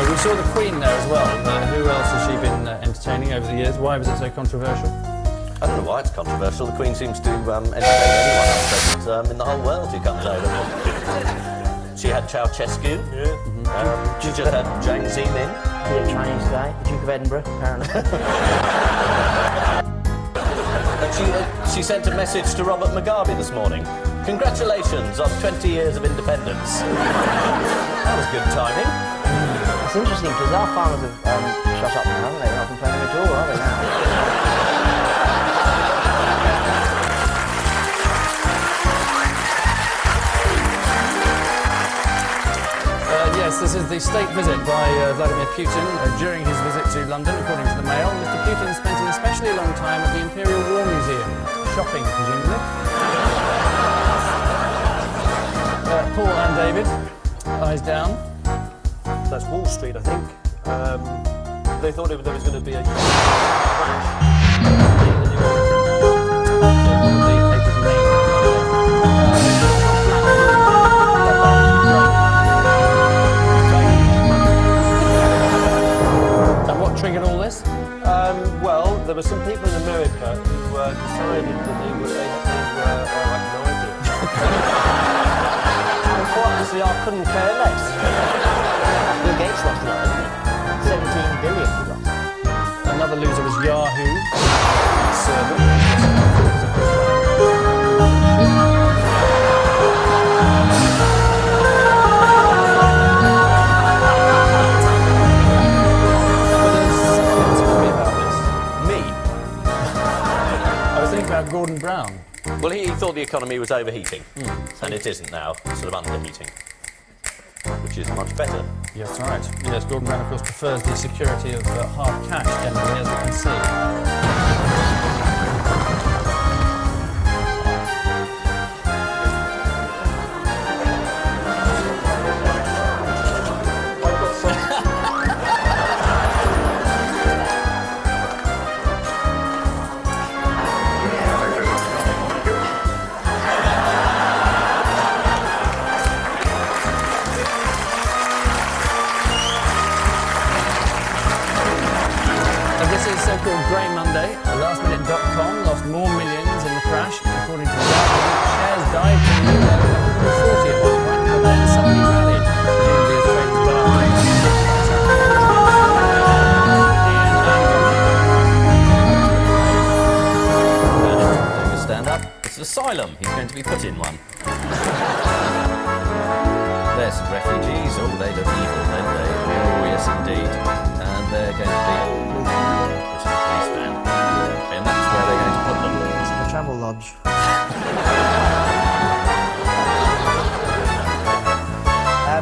We saw the Queen there as well. Who else has she been entertaining over the years? Why was it so controversial? I don't know why it's controversial. The Queen seems to entertain anyone else present in the whole world who comes over. She had Ceausescu. Yeah. She just had Jiang Zemin. The Chinese guy, the Duke of Edinburgh, apparently. And she sent a message to Robert Mugabe this morning. Congratulations on 20 years of independence. That was good timing. It's interesting because our farmers have shut up now, haven't they? They're not complaining at all, are they now? Yes, this is the state visit by Vladimir Putin. During his visit to London, according to the Mail, Mr. Putin spent an especially long time at the Imperial War Museum. Shopping, presumably. Paul and David, eyes down. That's Wall Street, I think. They thought there was going to be a crash. And what triggered all this? Well, there were some people in America who decided that they had no idea. And quite honestly, I couldn't care less. Bill Gates lost a lot, didn't he? 17 billion he lost. Another loser was Yahoo. Gordon Brown. Well, he thought the economy was overheating, and it isn't now. It's sort of underheating, which is much better. Yes, right. Yes, Gordon Brown, of course, prefers the security of hard cash, generally, as we can see. So-called Grey Monday, lastminute.com lost more millions in the crash. According to Yahoo, shares dived to new low 140 at one point, but then suddenly rallied. Presumably as traders Doing a stand-up. It's an asylum. He's going to be put in one. There's some refugees. Oh, they look evil, don't they? Oh, yes, indeed. And they're going to be... And that's where they're going to put them. It's the Travel Lodge.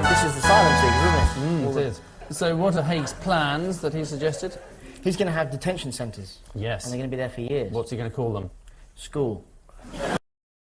This is the asylum seekers, isn't it? It is. So what are Haig's plans that he suggested? He's going to have detention centres. Yes. And they're going to be there for years. What's he going to call them? School.